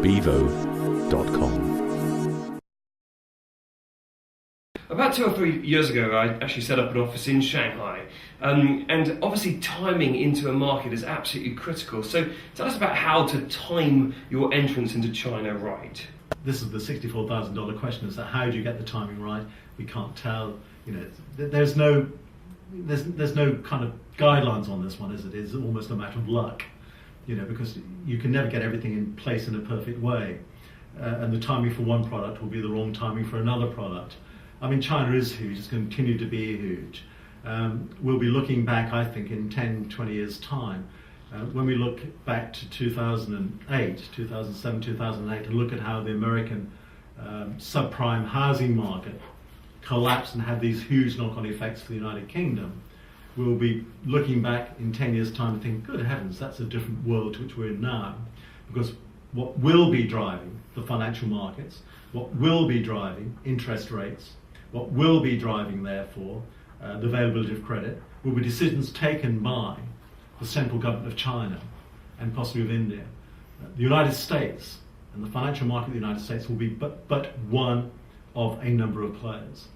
bevo.com. About 2 or 3 years ago, I actually set up an office in Shanghai, and obviously timing into a market is absolutely critical. So tell us about how to time your entrance into China right. This is the $64,000 question: is that how do you get the timing right? We can't tell. You know, there's no kind of guidelines on this one, is it? It's almost a matter of luck, you know, because you can never get everything in place in a perfect way, and the timing for one product will be the wrong timing for another product. I mean, China is huge, it's going to continue to be huge. We'll be looking back, I think, in 10, 20 years' time, when we look back to 2008, 2007, 2008, and look at how the American subprime housing market collapsed and had these huge knock-on effects for the United Kingdom. We'll be looking back in 10 years' time and think, good heavens, that's a different world to which we're in now. Because what will be driving the financial markets, what will be driving interest rates, what will be driving, therefore, the availability of credit, will be decisions taken by the central government of China and possibly of India. The United States and the financial market of the United States will be but one of a number of players.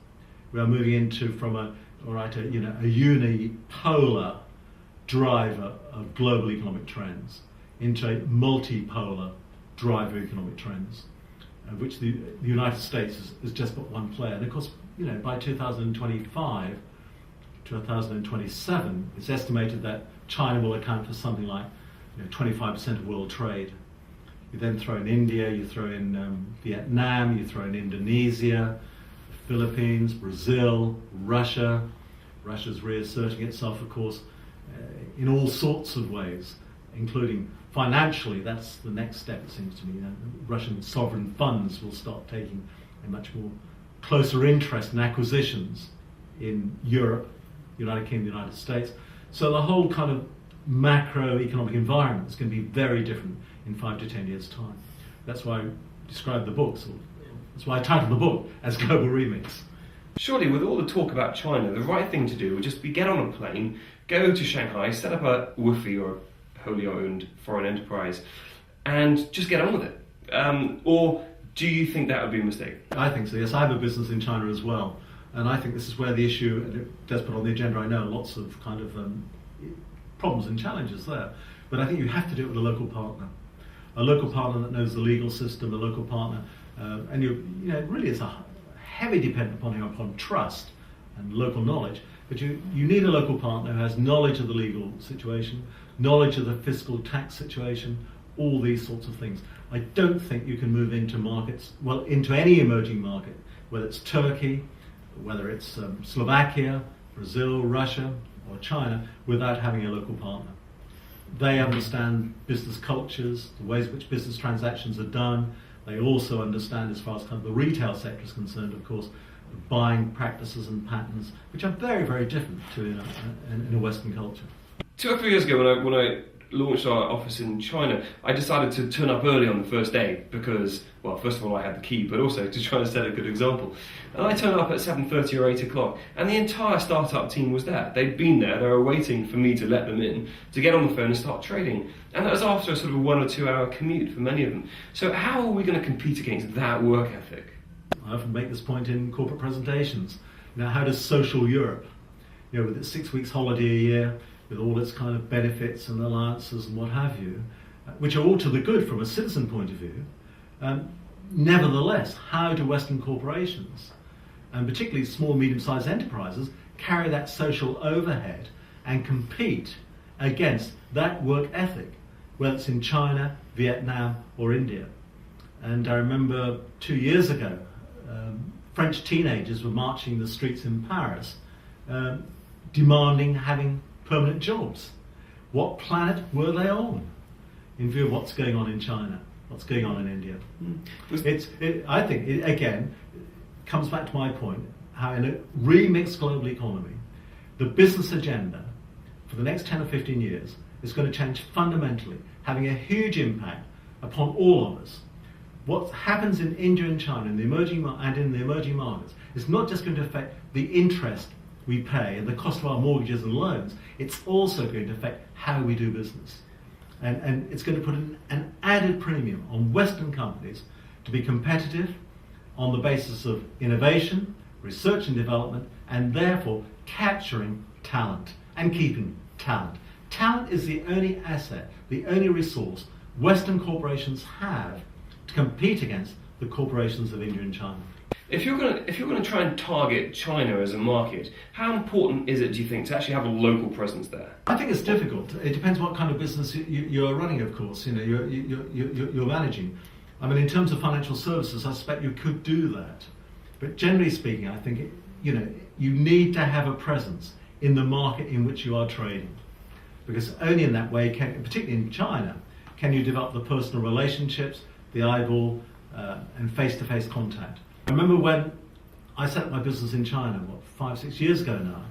We are moving into from a unipolar driver of global economic trends into a multipolar driver of economic trends, which the United States is just but one player. And of course, you know, by 2025, 2027, it's estimated that China will account for something like 25% of world trade. You then throw in India, you throw in Vietnam, you throw in Indonesia, the Philippines, Brazil, Russia. Russia's reasserting itself, of course, in all sorts of ways, including financially. That's the next step, it seems to me. Russian sovereign funds will start taking a much more closer interest in acquisitions in Europe, United Kingdom, United States. So the whole kind of macroeconomic environment is going to be very different in 5 to 10 years' time. That's why I described the books, or that's why I titled the book as Global Remix. Surely, with all the talk about China, the right thing to do would just be get on a plane, go to Shanghai, set up a WOFE or a wholly owned foreign enterprise, and just get on with it. Or do you think that would be a mistake? I think so, yes. I have a business in China as well, and I think this is where the issue, and it does put on the agenda, I know, lots of kind of problems and challenges there, but I think you have to do it with a local partner that knows the legal system, a local partner, and it really is a heavy dependent upon trust and local knowledge, but you need a local partner who has knowledge of the legal situation, knowledge of the fiscal tax situation, all these sorts of things. I don't think you can move into markets, well, into any emerging market, whether it's Turkey, whether it's Slovakia, Brazil, Russia, or China, without having a local partner. They understand business cultures, the ways in which business transactions are done. They also understand, as far as kind of the retail sector is concerned, of course, buying practices and patterns, which are very, very different to in a Western culture. 2 or 3 years ago, when I launched our office in China, I decided to turn up early on the first day because, well, first of all, I had the key, but also to try and set a good example. And I turned up at 7:30 or 8 o'clock, and the entire startup team was there. They'd been there, they were waiting for me to let them in, to get on the phone and start trading. And that was after a sort of 1 or 2 hour commute for many of them. So how are we going to compete against that work ethic? I often make this point in corporate presentations. How does social Europe, with its 6 weeks holiday a year, with all its kind of benefits and alliances and what have you, which are all to the good from a citizen point of view, nevertheless, how do Western corporations, and particularly small, medium-sized enterprises, carry that social overhead and compete against that work ethic, whether it's in China, Vietnam, or India? And I remember 2 years ago, French teenagers were marching the streets in Paris, demanding having permanent jobs. What planet were they on, in view of what's going on in China, what's going on in India? I think it again comes back to my point, how in a remixed global economy, the business agenda for the next 10 or 15 years is going to change fundamentally, having a huge impact upon all of us. What happens in India and China in the emerging markets is not just going to affect the interest we pay and the cost of our mortgages and loans, it's also going to affect how we do business. And it's going to put an added premium on Western companies to be competitive on the basis of innovation, research and development, and therefore capturing talent and keeping talent. Talent is the only asset, the only resource Western corporations have to compete against the corporations of India and China. If you're going to try and target China as a market, how important is it, do you think, to actually have a local presence there? I think it's difficult. It depends what kind of business you're running, of course. You're managing. I mean, in terms of financial services, I suspect you could do that. But generally speaking, I think you need to have a presence in the market in which you are trading, because only in that way, particularly in China, can you develop the personal relationships, the eyeball, and face-to-face contact. I remember when I set up my business in China, 5-6 years ago now,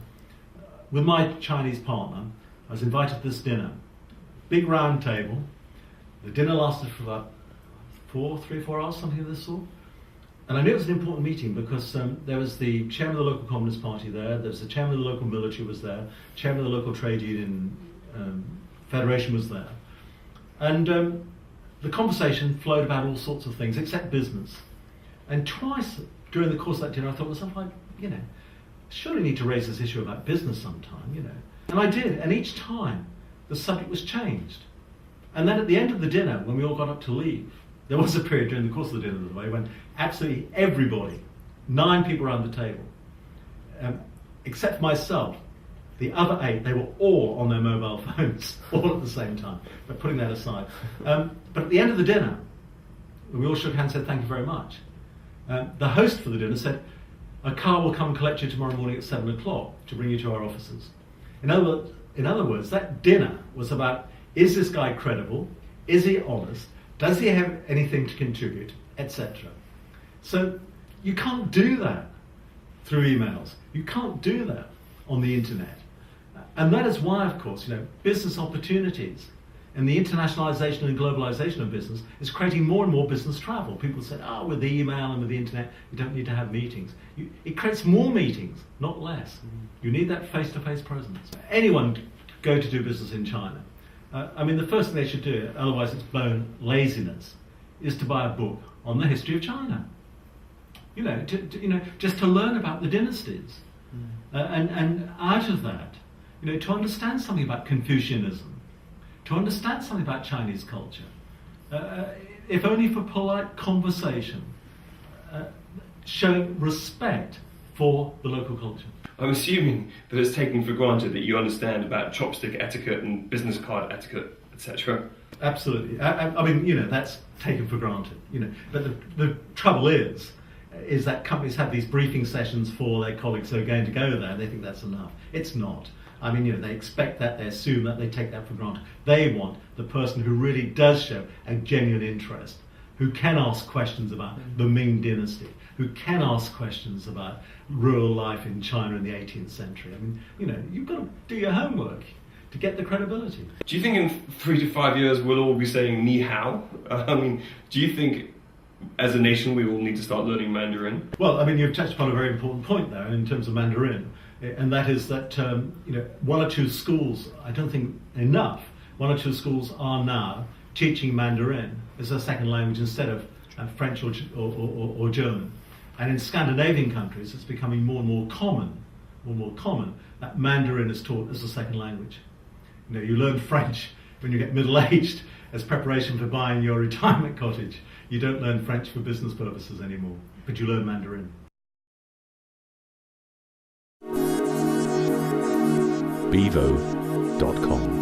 with my Chinese partner. I was invited to this dinner, big round table. The dinner lasted for about 3-4 hours, something of this sort. And I knew it was an important meeting because there was the chairman of the local Communist Party there was the chairman of the local military was there, chairman of the local trade union federation was there. And the conversation flowed about all sorts of things except business. And twice during the course of that dinner I thought to myself, surely need to raise this issue about business sometime, And I did, and each time the subject was changed. And then at the end of the dinner, when we all got up to leave, there was a period during the course of the dinner, by the way, when absolutely everybody, 9 people around the table, except for myself, the other 8, they were all on their mobile phones, all at the same time. But putting that aside. But at the end of the dinner, we all shook hands and said, thank you very much. The host for the dinner said, a car will come collect you tomorrow morning at 7 o'clock to bring you to our offices. In other words, that dinner was about, is this guy credible? Is he honest? Does he have anything to contribute? Etc. So you can't do that through emails. You can't do that on the internet. And that is why, of course, business opportunities and the internationalization and globalization of business is creating more and more business travel. People say, with the email and with the internet, you don't need to have meetings. It creates more meetings, not less. You need that face-to-face presence. Anyone can go to do business in China. The first thing they should do, otherwise it's bone laziness, is to buy a book on the history of China. Just to learn about the dynasties. And out of that, to understand something about Confucianism, to understand something about Chinese culture, if only for polite conversation, showing respect for the local culture. I'm assuming that it's taken for granted that you understand about chopstick etiquette and business card etiquette, etc. Absolutely. That's taken for granted. But the trouble is that companies have these briefing sessions for their colleagues who are going to go there, and they think that's enough. It's not. They expect that, they assume that, they take that for granted. They want the person who really does show a genuine interest, who can ask questions about the Ming dynasty, who can ask questions about rural life in China in the 18th century. You've got to do your homework to get the credibility. Do you think in 3 to 5 years we'll all be saying ni hao? Do you think as a nation we all need to start learning Mandarin? Well, you've touched upon a very important point there in terms of Mandarin, and that is that 1 or 2 schools, I don't think enough, 1 or 2 schools are now teaching Mandarin as a second language instead of French or German. And in Scandinavian countries, it's becoming more and more common that Mandarin is taught as a second language. You learn French when you get middle-aged as preparation for buying your retirement cottage. You don't learn French for business purposes anymore, but you learn Mandarin. Bevo.com